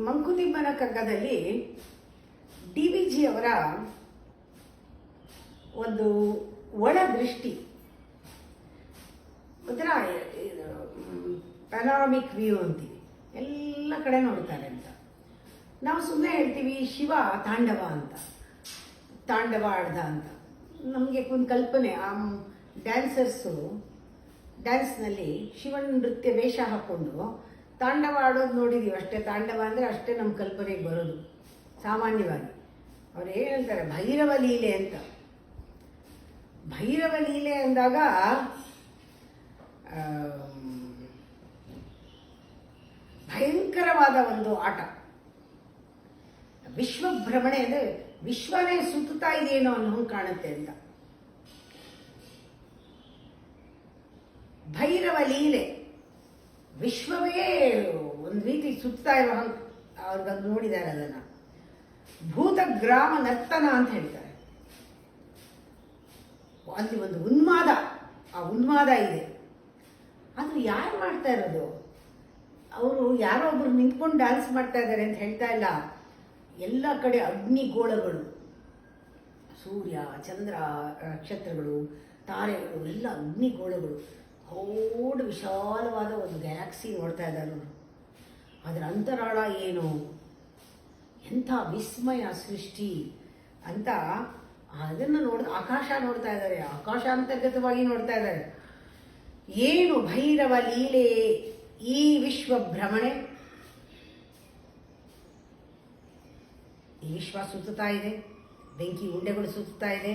ಮಂಕುತಿಮ್ಮನ ಕಗ್ಗದಲ್ಲಿ DVG ಅವರ ಒಂದು ಒಳ ದೃಷ್ಟಿ, ಒಂಥರ ಪ್ಯಾನೋರಾಮಿಕ್ ವ್ಯೂ ಅಂತೀವಿ, ಎಲ್ಲ ಕಡೆ ನೋಡ್ತಾರೆ ಅಂತ. ನಾವು ಸುಮ್ಮನೆ ಹೇಳ್ತೀವಿ ಶಿವ ತಾಂಡವ ಅಂತ, ತಾಂಡವ ಆಡ್ದ ಅಂತ. ನಮಗೆ ಒಂದು ಕಲ್ಪನೆ, ಆ ಡ್ಯಾನ್ಸ್ನಲ್ಲಿ ಶಿವನ ನೃತ್ಯ ವೇಷ ಹಾಕ್ಕೊಂಡು ತಾಂಡವ ಆಡೋದು ನೋಡಿದೀವಿ ಅಷ್ಟೇ. ತಾಂಡವ ಅಂದರೆ ಅಷ್ಟೇ ನಮ್ಮ ಕಲ್ಪನೆಗೆ ಬರೋದು ಸಾಮಾನ್ಯವಾಗಿ. ಅವ್ರು ಏನು ಹೇಳ್ತಾರೆ, ಭೈರವ ಲೀಲೆ ಅಂತ. ಭೈರವ ಲೀಲೆ ಅಂದಾಗ ಭಯಂಕರವಾದ ಒಂದು ಆಟ, ವಿಶ್ವಭ್ರಮಣೆ ಅಂದರೆ ವಿಶ್ವನೇ ಸುತ್ತುತ್ತಾ ಇದೆಯೇನೋ ಅನ್ನೋ ಕಾಣುತ್ತೆ ಅಂತ. ಭೈರವ ಲೀಲೆ, ವಿಶ್ವವೇ ಒಂದು ರೀತಿ ಸುತ್ತಾ ಇರೋ ಅವ್ರಿಗದು ನೋಡಿದ್ದಾರೆ. ಅದನ್ನ ಭೂತಗ್ರಾಮ ನರ್ತನ ಅಂತ ಹೇಳ್ತಾರೆ. ಅಲ್ಲಿ ಒಂದು ಉನ್ಮಾದ, ಆ ಉನ್ಮಾದ ಇದೆ. ಅದು ಯಾರು ಮಾಡ್ತಾ ಇರೋದು? ಅವರು ಯಾರೋ ಒಬ್ರು ನಿಂತ್ಕೊಂಡು ಡ್ಯಾನ್ಸ್ ಮಾಡ್ತಾ ಇದ್ದಾರೆ ಅಂತ ಹೇಳ್ತಾ ಇಲ್ಲ. ಎಲ್ಲ ಕಡೆ ಅಗ್ನಿಗೋಳಗಳು, ಸೂರ್ಯ, ಚಂದ್ರ, ನಕ್ಷತ್ರಗಳು, ತಾರೆಗಳು, ಎಲ್ಲ ಅಗ್ನಿಗೋಳಗಳು. ದೊಡ್ಡ ವಿಶಾಲವಾದ ಒಂದು ಗ್ಯಾಲಕ್ಸಿ ನೋಡ್ತಾ ಇದ್ದಾರೆ ಅವರು. ಅದರ ಅಂತರಾಳ ಏನು, ಎಂಥ ವಿಸ್ಮಯ ಸೃಷ್ಟಿ ಅಂತ ಅದನ್ನು ಆಕಾಶ ನೋಡ್ತಾ ಇದ್ದಾರೆ, ಆಕಾಶಾಂತರ್ಗತವಾಗಿ ನೋಡ್ತಾ ಇದ್ದಾರೆ. ಏನು ಭೈರವ ಲೀಲೆ ಈ ವಿಶ್ವ ಭ್ರಮಣೆ, ಈ ವಿಶ್ವ ಸುತ್ತುತ್ತಾ ಇದೆ, ಬೆಂಕಿ ಉಂಡೆಗಳು ಸುತ್ತುತ್ತಾ ಇದೆ.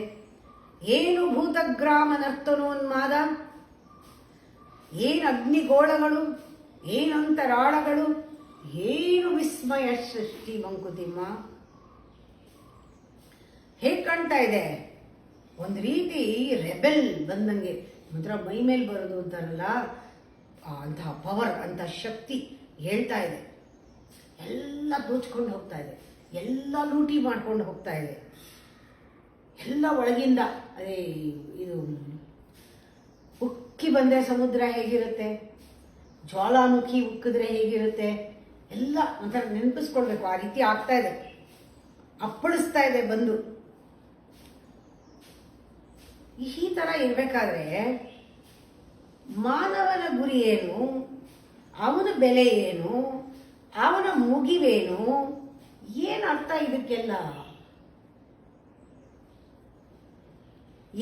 ಏನು ಭೂತಗ್ರಾಮ ನರ್ತನೋನ್ಮಾದ, ಏನು ಅಗ್ನಿಗೋಳಗಳು, ಏನು ಅಂತರಾಳಗಳು, ಏನು ವಿಸ್ಮಯ ಸೃಷ್ಟಿ. ಮಂಕುತಿಮ್ಮ ಹೇಗೆ ಕಾಣ್ತಾ ಇದೆ? ಒಂದು ರೀತಿ ರೆಬೆಲ್ ಬಂದಂಗೆ, ಮಾತ್ರ ಮೈ ಮೇಲೆ ಬರೋದು ಅಂತಾರಲ್ಲ, ಅಂತಹ ಪವರ್, ಅಂತಹ ಶಕ್ತಿ ಹೇಳ್ತಾ ಇದೆ. ಎಲ್ಲ ದೋಚ್ಕೊಂಡು ಹೋಗ್ತಾ ಇದೆ, ಎಲ್ಲ ಲೂಟಿ ಮಾಡ್ಕೊಂಡು ಹೋಗ್ತಾ ಇದೆ. ಎಲ್ಲ ಒಳಗಿಂದ ಅದೇ ಇದು ಉಕ್ಕಿ ಬಂದರೆ ಸಮುದ್ರ ಹೇಗಿರುತ್ತೆ, ಜ್ವಾಲಾಮುಖಿ ಉಕ್ಕಿದ್ರೆ ಹೇಗಿರುತ್ತೆ, ಎಲ್ಲ ಒಂಥರ ನೆನಪಿಸ್ಕೊಳ್ಬೇಕು. ಆ ರೀತಿ ಆಗ್ತಾ ಇದೆ, ಅಪ್ಪಳಿಸ್ತಾ ಇದೆ ಬಂದು. ಈ ಥರ ಇರಬೇಕಾದ್ರೆ ಮಾನವನ ಗುರಿ ಏನು, ಅವನ ಬೆಲೆ ಏನು, ಅವನ ಮುಗಿವೇನು, ಏನು ಅರ್ಥ ಇದಕ್ಕೆಲ್ಲ?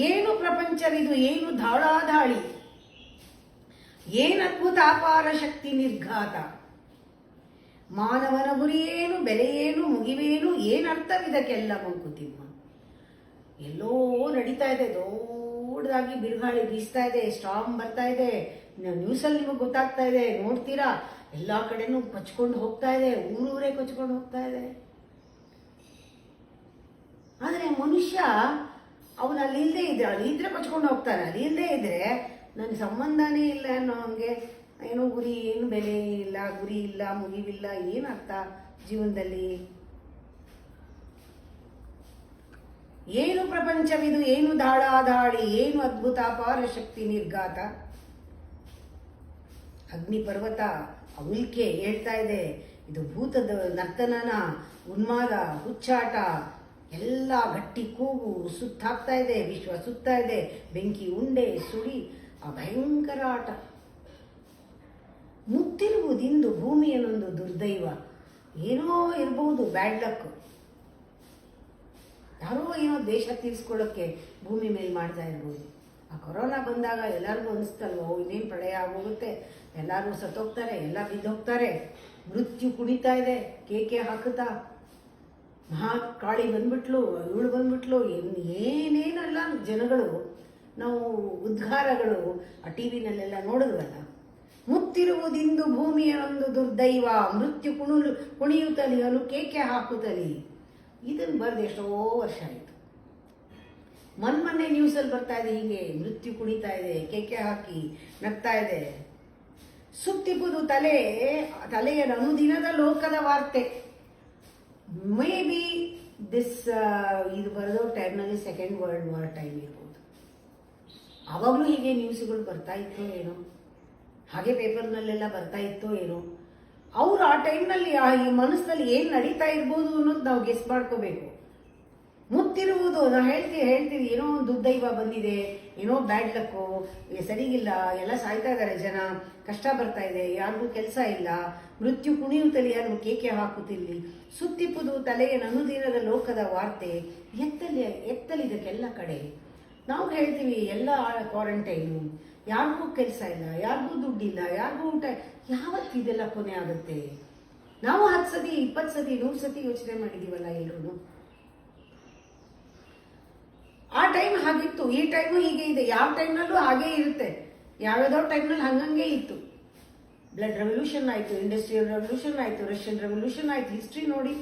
ಏನು ಪ್ರಪಂಚವಿದು, ಏನು ಧಾಳಾಧಾಳಿ, ಏನು ಅದ್ಭುತ ಅಪಾರ ಶಕ್ತಿ ನಿರ್ಘಾತ. ಮಾನವನ ಗುರಿ ಏನು, ಬೆಲೆ ಏನು, ಮುಗಿವೇನು, ಏನು ಅರ್ಥವಿದಕ್ಕೆಲ್ಲ? ಮಂಕುತಿಮ್ಮ ಎಲ್ಲೋ ನಡೀತಾ ಇದೆ, ದೊಡ್ಡದಾಗಿ ಬಿರುಗಾಳಿ ಬೀಸ್ತಾ ಇದೆ, ಸ್ಟಾರ್ಮ್ ಬರ್ತಾ ಇದೆ. ನ್ಯೂಸಲ್ಲಿ ನಿಮಗೆ ಗೊತ್ತಾಗ್ತಾ ಇದೆ, ನೋಡ್ತೀರಾ, ಎಲ್ಲ ಕಡೆನೂ ಕೊಚ್ಕೊಂಡು ಹೋಗ್ತಾ ಇದೆ, ಊರೂರೇ ಕೊಚ್ಕೊಂಡು ಹೋಗ್ತಾ ಇದೆ. ಆದರೆ ಮನುಷ್ಯ ಅವನು ಅಲ್ಲಿ ಇಲ್ಲದೆ ಇದ್ರೆ, ಅಲ್ಲಿ ಇದ್ರೆ ಕೊಚ್ಕೊಂಡು ಹೋಗ್ತಾನೆ, ಅಲ್ಲಿ ಇಲ್ಲದೆ ಇದ್ರೆ ನನಗೆ ಸಂಬಂಧನೇ ಇಲ್ಲ ಅನ್ನೋ ಹಂಗೆ, ಏನೋ ಗುರಿ, ಏನು ಬೆಲೆ ಇಲ್ಲ, ಗುರಿ ಇಲ್ಲ, ಮುಗಿವಿಲ್ಲ, ಏನು ಅರ್ಥ ಜೀವನದಲ್ಲಿ? ಏನು ಪ್ರಪಂಚವಿದು, ಏನು ದಾಳಾದಾಳಿ, ಏನು ಅದ್ಭುತ ಅಪಾರ ಶಕ್ತಿ ನಿರ್ಘಾತ. ಅಗ್ನಿ ಪರ್ವತ ಉಲ್ಕೆ ಹೇಳ್ತಾ ಇದೆ, ಇದು ಭೂತದ ನರ್ತನನ ಉನ್ಮಾದ, ಹುಚ್ಚಾಟ. ಎಲ್ಲ ಗಟ್ಟಿ ಕೂಗು ಸುತ್ತಾಗ್ತಾ ಇದೆ, ವಿಶ್ವ ಸುತ್ತಾ ಇದೆ, ಬೆಂಕಿ ಉಂಡೆ ಸುಳಿ, ಆ ಭಯಂಕರ ಆಟ. ಮುತ್ತಿರುವುದಿಂದು ಭೂಮಿಯನ್ನೊಂದು ದುರ್ದೈವ. ಏನೋ ಇರಬಹುದು, ಬ್ಯಾಡ್ ಲಕ್, ಯಾರೋ ಏನೋ ದೇಶ ತೀರಿಸ್ಕೊಳ್ಳೋಕ್ಕೆ ಭೂಮಿ ಮೇಲೆ ಮಾಡ್ತಾ ಇರ್ಬೋದು. ಆ ಕೊರೋನಾ ಬಂದಾಗ ಎಲ್ಲರಿಗೂ ಅನಿಸ್ತಲ್ವೋ, ಇನ್ನೇನು ಪ್ರಳಯ ಆಗೋಗುತ್ತೆ, ಎಲ್ಲರೂ ಸತ್ತೋಗ್ತಾರೆ, ಎಲ್ಲ ಬಿದ್ದೋಗ್ತಾರೆ, ಮೃತ್ಯು ಕುಣಿತಾ ಇದೆ, ಕೇಕೆ ಹಾಕುತ್ತಾ, ಮಹಾಕಾಳಿ ಬಂದ್ಬಿಟ್ಲು, ಇವಳು ಬಂದ್ಬಿಟ್ಲು, ಏನೇನೆಲ್ಲ ಜನಗಳು, ನಾವು ಉದ್ಗಾರಗಳು ಆ ಟಿವಿನಲ್ಲೆಲ್ಲ ನೋಡಿದ್ವಲ್ಲ. ಮುತ್ತಿರುವುದಿಂದು ಭೂಮಿಯ ಒಂದು ದುರ್ದೈವ, ಮೃತ್ಯು ಕುಣಿಯುತ್ತಲಿ, ಅವನು ಕೇಕೆ ಹಾಕುತ್ತಲಿ. ಇದನ್ನು ಬರೆದು ಎಷ್ಟೋ ವರ್ಷ ಆಯಿತು. ಮೊನ್ನೆ ನ್ಯೂಸಲ್ಲಿ ಬರ್ತಾ ಇದೆ, ಹೀಗೆ ಮೃತ್ಯು ಕುಣಿತಾ ಇದೆ, ಕೇಕೆ ಹಾಕಿ ನಗ್ತಾ ಇದೆ. ಸುತ್ತಿಪುದು ತಲೆಯ ಅನುದಿನದ ಲೋಕದ ವಾರ್ತೆ. ಮೇ ಬಿ ದಿಸ್ ಇದು ಬರೆದೋ ಟೈಮ್ನಲ್ಲಿ ಸೆಕೆಂಡ್ ವರ್ಲ್ಡ್ ವಾರ್ ಟೈಮ್ ಇರ್ಬೋದು. ಆವಾಗಲೂ ಹೀಗೆ ನ್ಯೂಸ್ಗಳು ಬರ್ತಾ ಇತ್ತೋ ಏನೋ, ಹಾಗೆ ಪೇಪರ್ನಲ್ಲೆಲ್ಲ ಬರ್ತಾ ಇತ್ತೋ ಏನೋ. ಅವರು ಆ ಟೈಮ್ನಲ್ಲಿ ಈ ಮನಸ್ಸಿನಲ್ಲಿ ಏನು ನಡೀತಾ ಇರ್ಬೋದು ಅನ್ನೋದು ನಾವು ಗೆಸ್ ಮಾಡ್ಕೋಬೇಕು. ಮುತ್ತಿರುವುದು ನಾವು ಹೇಳ್ತೀವಿ ಏನೋ ಒಂದು ದುರ್ದೈವ ಬಂದಿದೆ, ಏನೋ ಬ್ಯಾಡ್ ಲಕ್ಕು, ಸರಿಗಿಲ್ಲ, ಎಲ್ಲ ಸಾಯ್ತಾ ಇದ್ದಾರೆ ಜನ, ಕಷ್ಟ ಬರ್ತಾ ಇದೆ, ಯಾರಿಗೂ ಕೆಲಸ ಇಲ್ಲ, ಮೃತ್ಯು ಕುಣಿಯುತ್ತಲಿ ಯಾರು ಕೇಕೆ ಹಾಕುತ್ತಿಲ್ಲಿ, ಸುತ್ತಿಪ್ಪುದು ತಲೆಯ ನನುದಿನದ ಲೋಕದ ವಾರ್ತೆ, ಎತ್ತಲಿದಕ್ಕೆಲ್ಲ ಕಡೆ. ನಾವು ಹೇಳ್ತೀವಿ ಎಲ್ಲ ಕ್ವಾರಂಟೈನು, ಯಾರಿಗೂ ಕೆಲಸ ಇಲ್ಲ, ಯಾರಿಗೂ ದುಡ್ಡಿಲ್ಲ, ಯಾರಿಗೂ ಊಟ, ಯಾವತ್ತಿದೆಲ್ಲ ಕೊನೆ ಆಗುತ್ತೆ? ನಾವು 10 ಸತಿ 20 ಸತಿ 100 ಸತಿ ಯೋಚನೆ ಮಾಡಿದೀವಲ್ಲ ಎಲ್ರು. ಆ ಟೈಮ್ ಹಾಗಿತ್ತು, ಈ ಟೈಮು ಹೀಗೆ ಇದೆ, ಯಾವ ಟೈಮ್ನಲ್ಲೂ ಹಾಗೇ ಇರುತ್ತೆ, ಯಾವ್ಯಾವ್ದೋ ಟೈಮ್ನಲ್ಲಿ ಹಂಗಂಗೆ ಇತ್ತು. ಬ್ಲಡ್ ರೆವಲ್ಯೂಷನ್ ಆಯಿತು, ಇಂಡಸ್ಟ್ರಿಯಲ್ ರೆವಲ್ಯೂಷನ್ ಆಯಿತು, ರಷ್ಯನ್ ರೆವಲ್ಯೂಷನ್ ಆಯಿತು, ಹಿಸ್ಟ್ರಿ ನೋಡಿ.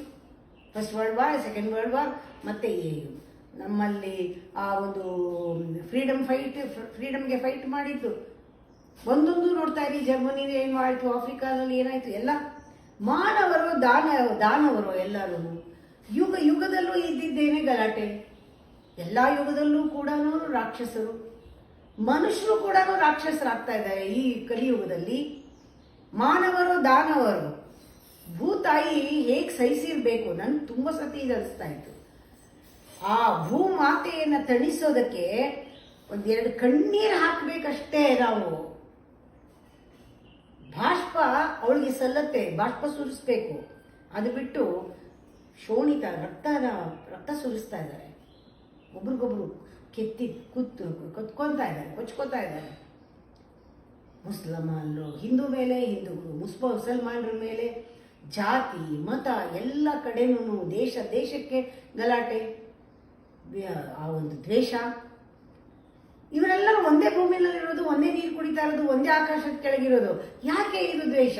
First world war, second world war, ಮತ್ತೆ ನಮ್ಮಲ್ಲಿ ಆ ಒಂದು ಫ್ರೀಡಮ್ಗೆ ಫೈಟ್ ಮಾಡಿದ್ದು ಒಂದೊಂದು ನೋಡ್ತಾ ಇರಿ. ಜರ್ಮನಿ ಏನಾಯಿತು, ಆಫ್ರಿಕಾದಲ್ಲಿ ಏನಾಯಿತು, ಎಲ್ಲ ಮಾನವರು ದಾನವರು ಎಲ್ಲರೂ. ಯುಗದಲ್ಲೂ ಇದ್ದಿದ್ದೇನೆ ಗಲಾಟೆ, ಎಲ್ಲ ಯುಗದಲ್ಲೂ ಕೂಡ ರಾಕ್ಷಸರು, ಮನುಷ್ಯರು ಕೂಡ ರಾಕ್ಷಸರಾಗ್ತಾ ಇದ್ದಾರೆ ಈ ಕಲಿಯುಗದಲ್ಲಿ. ಮಾನವರು ದಾನವರು, ಭೂತಾಯಿ ಹೇಗೆ ಸಹಿಸಿರ್ಬೇಕು, ನನ್ಗೆ ತುಂಬ ಸತಿ ಇದು ಅನಿಸ್ತಾ ಇತ್ತು. ಆ ಭೂಮಾತೆಯನ್ನು ತಣಿಸೋದಕ್ಕೆ 1-2 ಕಣ್ಣೀರು ಹಾಕಬೇಕಷ್ಟೇ ನಾವು. ಬಾಷ್ಪ ಅವಳಿಗೆ ಸಲ್ಲತ್ತೆ, ಬಾಷ್ಪ ಸುರಿಸ್ಬೇಕು. ಅದು ಬಿಟ್ಟು ಶೋಣಿತ ರಕ್ತ ಸುರಿಸ್ತಾ ಇದ್ದಾರೆ, ಒಬ್ರಿಗೊಬ್ರು ಕೊಚ್ಕೊತಾ ಇದ್ದಾರೆ. ಮುಸ್ಲಿಮರು ಹಿಂದೂ ಮೇಲೆ, ಹಿಂದೂಗಳು ಮುಸಲ್ಮಾನರ ಮೇಲೆ, ಜಾತಿ ಮತ ಎಲ್ಲ ಕಡೆನೂ ದೇಶಕ್ಕೆ ಗಲಾಟೆ, ಆ ಒಂದು ದ್ವೇಷ. ಇವರೆಲ್ಲರೂ ಒಂದೇ ಭೂಮಿಯಲ್ಲಿರೋದು, ಒಂದೇ ನೀರು ಕುಡಿತಾ ಇರೋದು, ಒಂದೇ ಆಕಾಶದ ಕೆಳಗಿರೋದು. ಯಾಕೆ ಇದು ದ್ವೇಷ?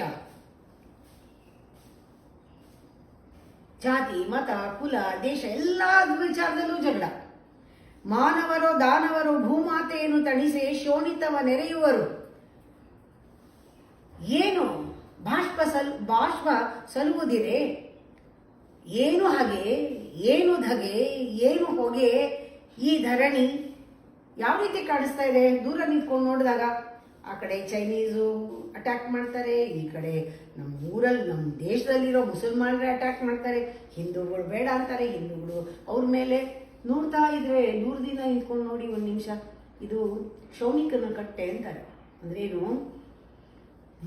ಜಾತಿ ಮತ ಕುಲ ದೇಶ ಎಲ್ಲ ವಿಚಾರದಲ್ಲೂ ಜಗಳ. ಮಾನವರು ದಾನವರು ಭೂಮಾತೆಯನ್ನು ತಣಿಸಿ ಶೋಣಿತವ ನೆರೆಯುವರು. ಏನು ಬಾಷ್ಪ ಸಲುವುದಿರೆ, ಏನು ಹಾಗೆ, ಏನು ಧಗೆ, ಏನು ಹೊಗೆ, ಈ ಧರಣಿ ಯಾವ ರೀತಿ ಕಾಣಿಸ್ತಾ ಇದೆ ದೂರ ನಿಂತ್ಕೊಂಡು ನೋಡಿದಾಗ. ಆ ಕಡೆ ಚೈನೀಸು ಅಟ್ಯಾಕ್ ಮಾಡ್ತಾರೆ, ಈ ಕಡೆ ನಮ್ಮ ಊರಲ್ಲಿ ನಮ್ಮ ದೇಶದಲ್ಲಿರೋ ಮುಸಲ್ಮಾನರೇ ಅಟ್ಯಾಕ್ ಮಾಡ್ತಾರೆ, ಹಿಂದೂಗಳು ಬೇಡ ಅಂತಾರೆ, ಹಿಂದೂಗಳು ಅವ್ರ ಮೇಲೆ ನೋಡ್ತಾ ಇದ್ರೆ ದೂರದಿಂದ ನಿಂತ್ಕೊಂಡು ನೋಡಿ 1 ನಿಮಿಷ. ಇದು ಕ್ಷೌಣಿಕನ ಕಟ್ಟೆ ಅಂತಾರೆ. ಅಂದ್ರೇನು,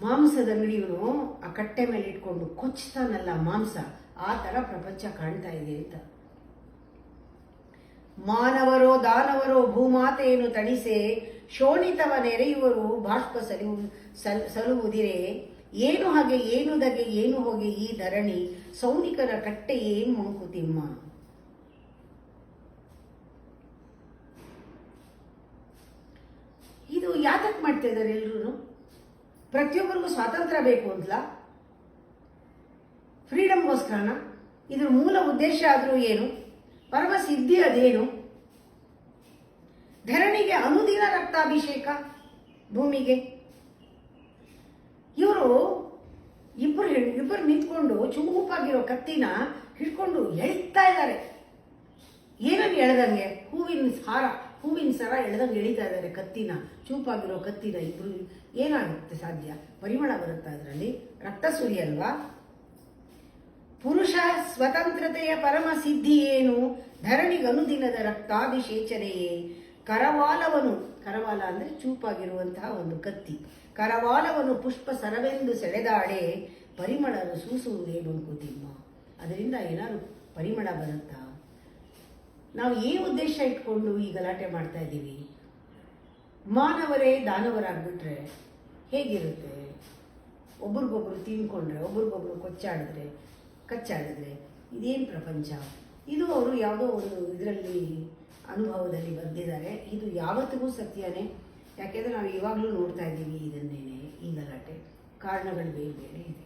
ಮಾಂಸದ ಅಂಗಡಿಯವನು ಆ ಕಟ್ಟೆ ಮೇಲೆ ಇಟ್ಕೊಂಡು ಕೊಚ್ತಾನಲ್ಲ ಮಾಂಸ, ಆ ಥರ ಪ್ರಪಂಚ ಕಾಣ್ತಾ ಇದೆ ಅಂತ. ಮಾನವರೋ ದಾನವರೋ ಭೂಮಾತೆಯನ್ನು ತಣಿಸೆ ಶೋಣಿತವ ನೆರೆಯುವರು. ಬಾಷ್ಪ ಸಲುವುದಿರೆ, ಏನು ಹಾಗೆ ಏನು ದಗೆ ಏನು ಹೋಗೆ ಈ ಧರಣಿ, ಸೌನಿಕರ ಕಟ್ಟೆಯೇ ಮಂಕುತಿಮ್ಮ. ಇದು ಯಾತಕ್ ಮಾಡ್ತಾ ಇದ್ದಾರೆ ಎಲ್ರು? ಪ್ರತಿಯೊಬ್ಬರಿಗೂ ಸ್ವಾತಂತ್ರ್ಯ ಬೇಕು ಅಂತಲ, ಫ್ರೀಡಮ್ಗೋಸ್ಕರನ? ಇದ್ರ ಮೂಲ ಉದ್ದೇಶ ಆದರೂ ಏನು? ಪರಮ ಸಿದ್ಧಿ ಅದೇನು? ಧರಣಿಗೆ ಅನುದಿನ ರಕ್ತಾಭಿಷೇಕ ಭೂಮಿಗೆ. ಇವರು ಇಬ್ಬರು ನಿಂತ್ಕೊಂಡು ಚುಂಬುಪಾಗಿರೋ ಕತ್ತಿನ ಹಿಡ್ಕೊಂಡು ಎಳಿತಾ ಇದ್ದಾರೆ. ಏನನ್ನು ಎಳೆದಂಗೆ? ಹೂವಿನ ಸರ ಎಳೆದಂಗೆ ಎಳಿತಾ ಇದ್ದಾರೆ ಕತ್ತಿನ, ಚೂಪಾಗಿರೋ ಕತ್ತಿನ. ಇಬ್ರು ಏನಾಗುತ್ತೆ ಸಾಧ್ಯ? ಪರಿಮಳ ಬರುತ್ತಾ ಇದರಲ್ಲಿ? ರಕ್ತ ಸುರಿಯಲ್ವಾ? ಪುರುಷ ಸ್ವತಂತ್ರತೆಯ ಪರಮ ಸಿದ್ಧಿ ಏನು? ಧರಣಿಗನುದಿನದ ರಕ್ತಾಭಿಷೇಚನೆಯೇ. ಕರವಾಲ ಅಂದ್ರೆ ಚೂಪಾಗಿರುವಂತಹ ಒಂದು ಕತ್ತಿ. ಕರವಾಲವನ್ನು ಪುಷ್ಪ ಸರವೆಂದು ಸೆಳೆದಾಡೆ, ಪರಿಮಳನು ಸೂಸುವುದೇ ಮಂಕುತಿಮ್ಮ. ಅದರಿಂದ ಏನಾದ್ರು ಪರಿಮಳ ಬರುತ್ತಾ? ನಾವು ಏನು ಉದ್ದೇಶ ಇಟ್ಕೊಂಡು ಈ ಗಲಾಟೆ ಮಾಡ್ತಾ ಇದ್ದೀವಿ? ಮಾನವರೇ ದಾನವರಾಗ್ಬಿಟ್ರೆ ಹೇಗಿರುತ್ತೆ? ಒಬ್ರಿಗೊಬ್ರು ತಿನ್ಕೊಂಡ್ರೆ, ಒಬ್ರಿಗೊಬ್ರು ಕಚ್ಚಾಡಿದ್ರೆ ಇದೇನು ಪ್ರಪಂಚ? ಇದು ಅವರು ಯಾವುದೋ ಒಂದು ಇದರಲ್ಲಿ ಅನುಭವದಲ್ಲಿ ಬಂದಿದ್ದಾರೆ. ಇದು ಯಾವತ್ತಿಗೂ ಸತ್ಯನೇ. ಯಾಕೆಂದರೆ ನಾವು ಇವಾಗಲೂ ನೋಡ್ತಾ ಇದ್ದೀವಿ ಇದನ್ನೇನೆ, ಈ ಗಲಾಟೆ. ಕಾರಣಗಳು ಬೇರೆ ಬೇರೆ ಇದೆ.